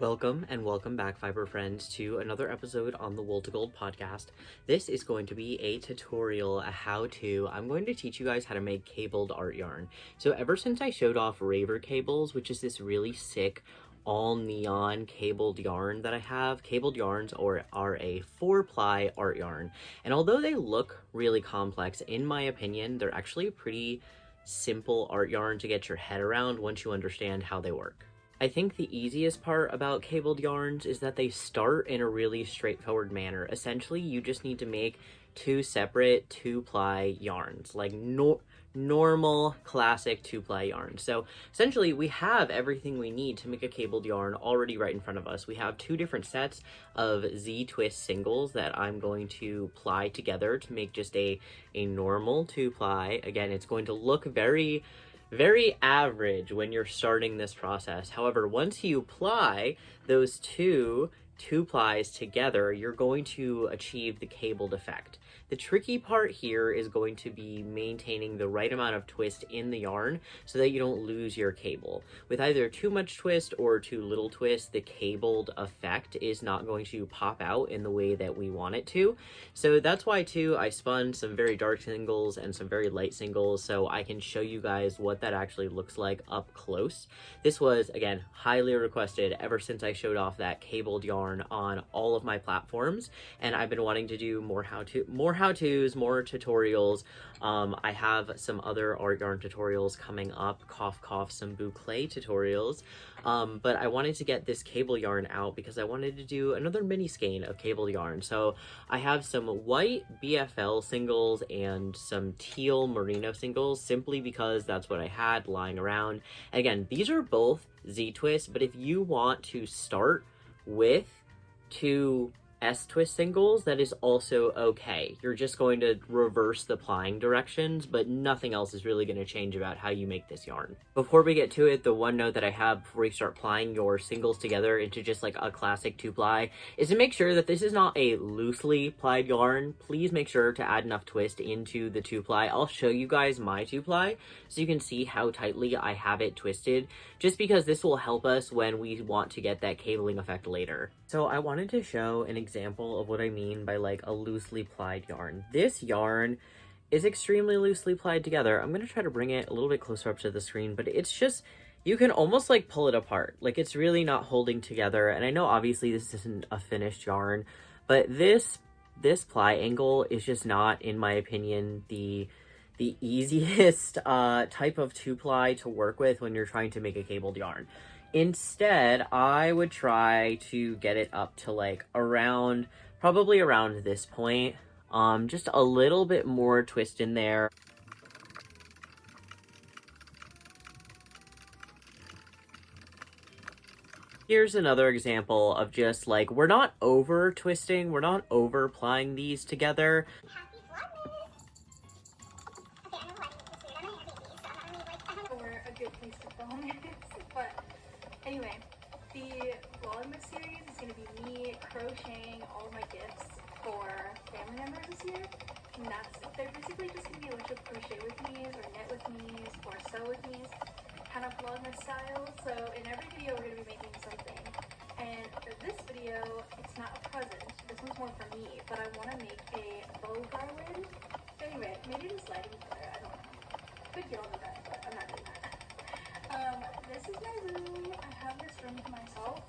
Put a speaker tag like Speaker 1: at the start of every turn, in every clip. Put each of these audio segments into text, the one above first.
Speaker 1: Welcome back, fiber friends, to another episode on the Wool to Gold podcast. This is going to be a tutorial, a how-to. I'm going to teach you guys how to make cabled art yarn. So ever since I showed off Raver Cables, which is this really sick all neon cabled yarn that I have, cabled yarns are a 4-ply art yarn. And although they look really complex, in my opinion, they're actually a pretty simple art yarn to get your head around once you understand how they work. I think the easiest part about cabled yarns is that they start in a really straightforward manner. Essentially, you just need to make two separate 2-ply yarns, like normal classic 2-ply yarns. So essentially, we have everything we need to make a cabled yarn already right in front of us. We have two different sets of Z-twist singles that I'm going to ply together to make just a normal 2-ply. Again, it's going to look very average when you're starting this process. However, once you ply those two plies together, you're going to achieve the cabled effect. The tricky part here is going to be maintaining the right amount of twist in the yarn so that you don't lose your cable. With either too much twist or too little twist, the cabled effect is not going to pop out in the way that we want it to. So that's why too I spun some very dark singles and some very light singles so I can show you guys what that actually looks like up close. This was, again, highly requested ever since I showed off that cabled yarn on all of my platforms, and I've been wanting to do more how-tos, more tutorials. I have some other art yarn tutorials coming up, some boucle tutorials, but I wanted to get this cable yarn out because I wanted to do another mini skein of cable yarn. So I have some white BFL singles and some teal merino singles simply because that's what I had lying around. And again, these are both Z-twists, but if you want to start with two S-twist singles, that is also okay. You're just going to reverse the plying directions, but nothing else is really going to change about how you make this yarn. Before we get to it, the one note that I have before you start plying your singles together into just like a classic 2-ply is to make sure that this is not a loosely plied yarn. Please make sure to add enough twist into the 2-ply. I'll show you guys my 2-ply so you can see how tightly I have it twisted, just because this will help us when we want to get that cabling effect later. So I wanted to show an example of what I mean by like a loosely plied yarn. This yarn is extremely loosely plied together. I'm going to try to bring it a little bit closer up to the screen, but it's just, you can almost like pull it apart. Like it's really not holding together. And I know obviously this isn't a finished yarn, but this ply angle is just not, in my opinion, the easiest type of 2-ply to work with when you're trying to make a cabled yarn. Instead, I would try to get it up to like probably around this point. Just a little bit more twist in there. Here's another example of just like, we're not over twisting, we're not over plying these together.
Speaker 2: Or a good place to film this, but anyway, the Vlogmas series is going to be me crocheting all of my gifts for family members this year, and they're basically just going to be a bunch of crochet with me's or knit with me's or sew with me's, kind of Vlogmas style. So in every video we're going to be making something, and for this video it's not a present, this one's more for me, but I want to make a bow garland. Anyway, maybe this lighting's better, I don't know. Could get on the bed, but I'm not doing that. This is my room. I have this room to myself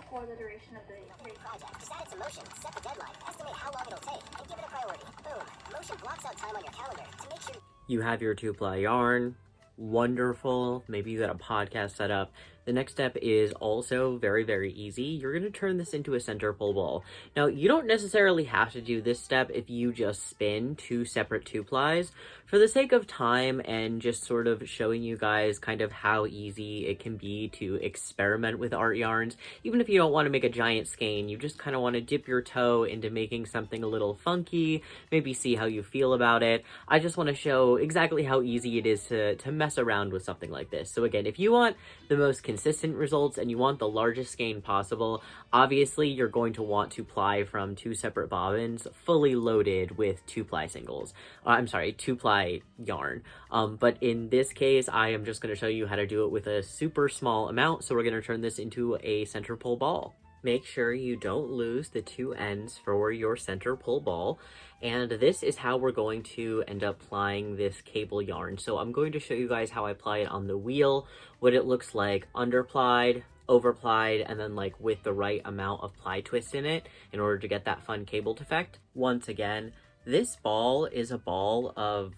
Speaker 2: for the duration of the
Speaker 3: project. Just add it to Motion, set the deadline, estimate how long it'll take, and give it a priority. Boom. Motion blocks out time on your calendar to make sure
Speaker 1: You have your 2-ply yarn. Wonderful. Maybe you got a podcast set up. The next step is also very easy. You're going to turn this into a center pull ball. Now, you don't necessarily have to do this step if you just spin two separate 2-plies. For the sake of time and just sort of showing you guys kind of how easy it can be to experiment with art yarns, even if you don't want to make a giant skein, you just kind of want to dip your toe into making something a little funky, maybe see how you feel about it. I just want to show exactly how easy it is to mess around with something like this. So again, if you want the most consistent results and you want the largest skein possible, obviously you're going to want to ply from 2 separate bobbins fully loaded with 2-ply singles. 2-ply yarn. But in this case, I am just going to show you how to do it with a super small amount. So we're going to turn this into a center pull ball. Make sure you don't lose the 2 ends for your center pull ball. And this is how we're going to end up plying this cable yarn. So I'm going to show you guys how I ply it on the wheel, what it looks like underplied, overplied, and then like with the right amount of ply twist in it in order to get that fun cabled effect. Once again, this ball is a ball of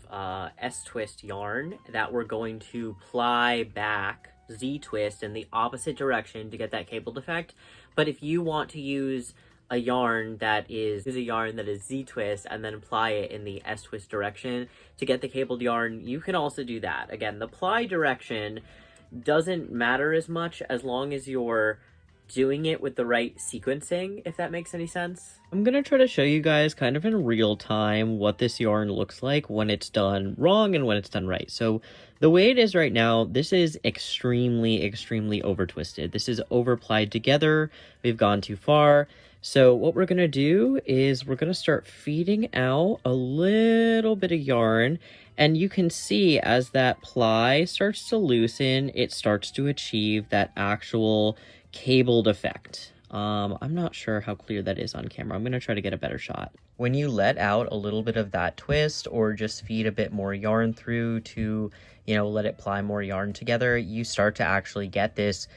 Speaker 1: S-twist yarn that we're going to ply back Z-twist in the opposite direction to get that cabled effect. But if you want to use a yarn that is Z-twist and then ply it in the S-twist direction to get the cabled yarn, you can also do that. Again, the ply direction doesn't matter as much as long as you're doing it with the right sequencing, if that makes any sense. I'm gonna try to show you guys kind of in real time what this yarn looks like when it's done wrong and when it's done right. So the way it is right now, this is extremely over twisted. This is over plied together. We've gone too far. So what we're gonna do is we're gonna start feeding out a little bit of yarn, and you can see as that ply starts to loosen, it starts to achieve that actual cabled effect. I'm not sure how clear that is on camera. I'm gonna try to get a better shot. When you let out a little bit of that twist or just feed a bit more yarn through to, let it ply more yarn together, you start to actually get this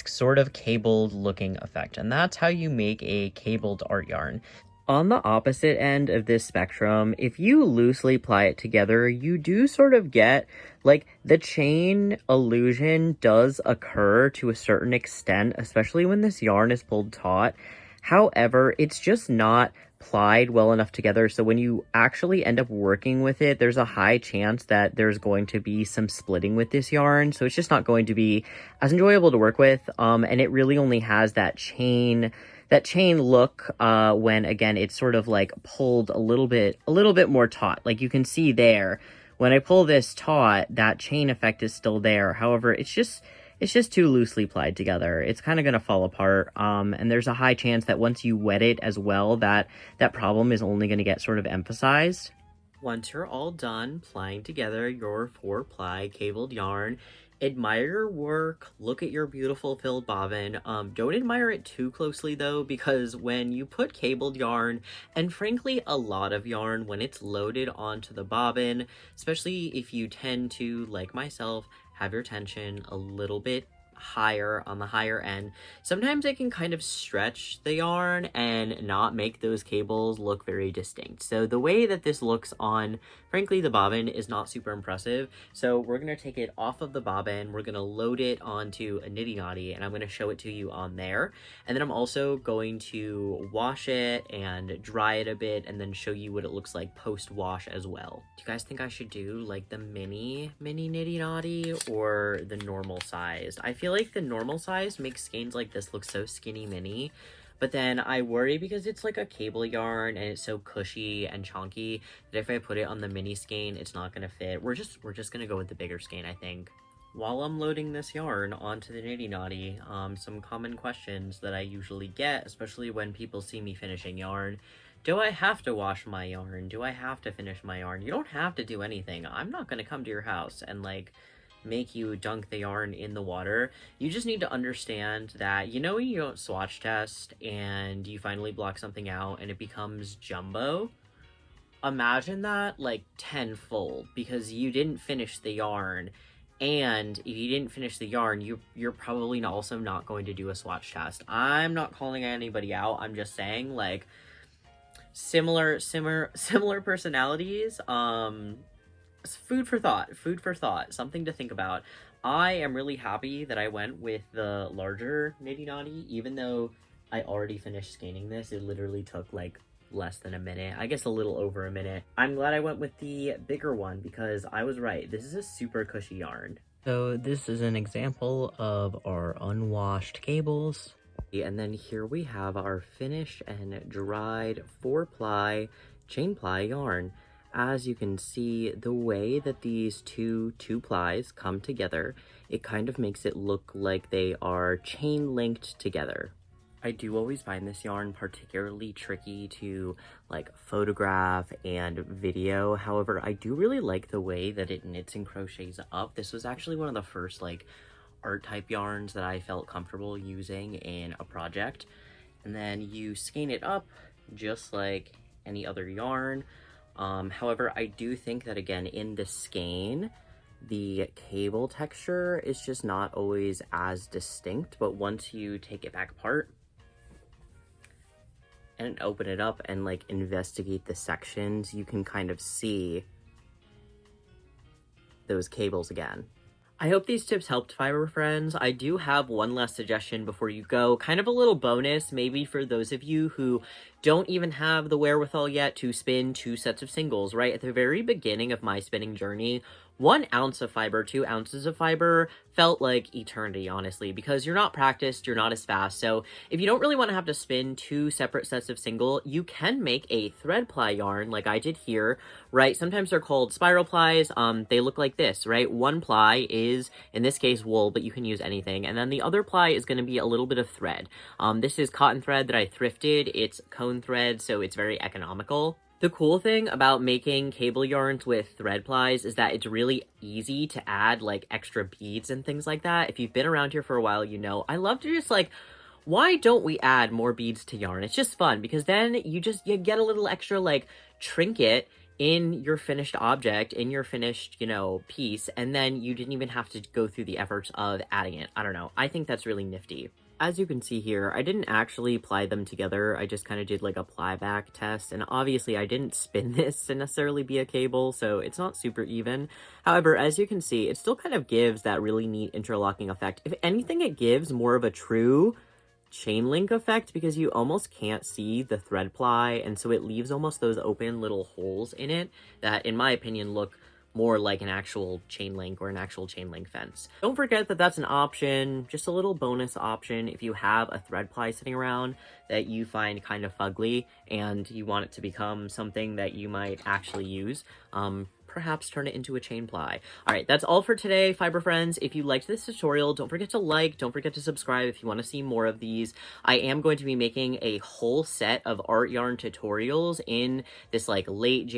Speaker 1: sort of cabled looking effect. And that's how you make a cabled art yarn. On the opposite end of this spectrum, if you loosely ply it together, you do sort of get, like, the chain illusion does occur to a certain extent, especially when this yarn is pulled taut. However, it's just not plied well enough together, so when you actually end up working with it, there's a high chance that there's going to be some splitting with this yarn, so it's just not going to be as enjoyable to work with, and it really only has that chain look when, again, it's sort of like pulled a little bit more taut. Like you can see there, when I pull this taut, that chain effect is still there. However, it's just too loosely plied together. It's kind of going to fall apart. And there's a high chance that once you wet it as well, that problem is only going to get sort of emphasized. Once you're all done plying together your 4-ply cabled yarn, admire your work, look at your beautiful filled bobbin. Don't admire it too closely though, because when you put cabled yarn, and frankly a lot of yarn, when it's loaded onto the bobbin, especially if you tend to, like myself, have your tension a little bit higher on the higher end, sometimes it can kind of stretch the yarn and not make those cables look very distinct. So the way that this looks on, frankly, the bobbin is not super impressive. So we're going to take it off of the bobbin, we're going to load it onto a niddy noddy, and I'm going to show it to you on there. And then I'm also going to wash it and dry it a bit and then show you what it looks like post-wash as well. Do you guys think I should do like the mini niddy noddy or the normal size? I feel like the normal size makes skeins like this look so skinny mini, but then I worry because it's like a cable yarn and it's so cushy and chunky that if I put it on the mini skein, it's not gonna fit. We're just gonna go with the bigger skein, I think. While I'm loading this yarn onto the niddy noddy, some common questions that I usually get, especially when people see me finishing yarn. Do I have to wash my yarn? Do I have to finish my yarn? You don't have to do anything. I'm not gonna come to your house and like make you dunk the yarn in the water. You just need to understand that, when you don't swatch test and you finally block something out and it becomes jumbo, imagine that like tenfold because you didn't finish the yarn. And if you didn't finish the yarn, you're probably also not going to do a swatch test. I'm not calling anybody out. I'm just saying, like, similar personalities, food for thought, something to think about. I am really happy that I went with the larger niddy noddy, even though I already finished scanning this. It literally took like less than a minute, I guess a little over a minute. I'm glad I went with the bigger one because I was right. This is a super cushy yarn. So this is an example of our unwashed cables. And then here we have our finished and dried 4-ply chain ply yarn. As you can see, the way that these two plies come together it kind of makes it look like they are chain linked together. I do always find this yarn particularly tricky to like photograph and video. However, I do really like the way that it knits and crochets up. This was actually one of the first like art type yarns that I felt comfortable using in a project. And then you skein it up just like any other yarn. However, I do think that again in the skein, the cable texture is just not always as distinct, but once you take it back apart and open it up and like investigate the sections, you can kind of see those cables again. I hope these tips helped, fiber friends. I do have one last suggestion before you go, kind of a little bonus, maybe for those of you who don't even have the wherewithal yet to spin 2 sets of singles, right? At the very beginning of my spinning journey, 1 ounce of fiber, 2 ounces of fiber felt like eternity, honestly, because you're not practiced, you're not as fast. So if you don't really want to have to spin 2 separate sets of single, you can make a thread-ply yarn like I did here, right? Sometimes they're called spiral plies. They look like this, right? 1 ply is, in this case, wool, but you can use anything. And then the other ply is going to be a little bit of thread. This is cotton thread that I thrifted. It's cone thread, so it's very economical. The cool thing about making cable yarns with thread plies is that it's really easy to add like extra beads and things like that. If you've been around here for a while, you know, I love to just like, why don't we add more beads to yarn? It's just fun because then you get a little extra like trinket in your finished object, in your finished, you know, piece, and then you didn't even have to go through the efforts of adding it. I don't know. I think that's really nifty. As you can see here, I didn't actually ply them together. I just kind of did like a ply back test, and obviously I didn't spin this to necessarily be a cable, so it's not super even. However, as you can see, it still kind of gives that really neat interlocking effect. If anything, it gives more of a true chain link effect because you almost can't see the thread ply, and so it leaves almost those open little holes in it that, in my opinion, look more like an actual chain link or an actual chain link fence. Don't forget that that's an option, just a little bonus option if you have a thread ply sitting around that you find kind of fugly and you want it to become something that you might actually use. Perhaps turn it into a chain ply. All right, that's all for today, fiber friends. If you liked this tutorial, don't forget to like, don't forget to subscribe if you want to see more of these. I am going to be making a whole set of art yarn tutorials in this like late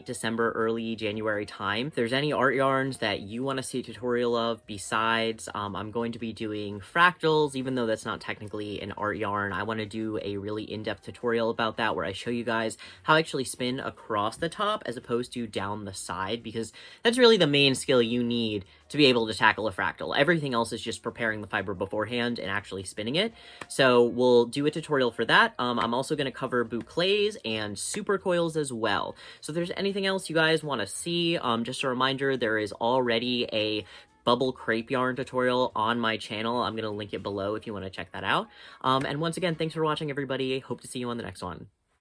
Speaker 1: December, early January time. If there's any art yarns that you want to see a tutorial of besides, I'm going to be doing fractals, even though that's not technically an art yarn. I want to do a really in-depth tutorial about that where I show you guys how I actually spin across the top as opposed to down the side, because that's really the main skill you need to be able to tackle a fractal. Everything else is just preparing the fiber beforehand and actually spinning it. So we'll do a tutorial for that. I'm also going to cover bouclés and super coils as well. So if there's anything else you guys want to see, just a reminder, there is already a bubble crepe yarn tutorial on my channel. I'm going to link it below if you want to check that out. And once again, thanks for watching, everybody. Hope to see you on the next one.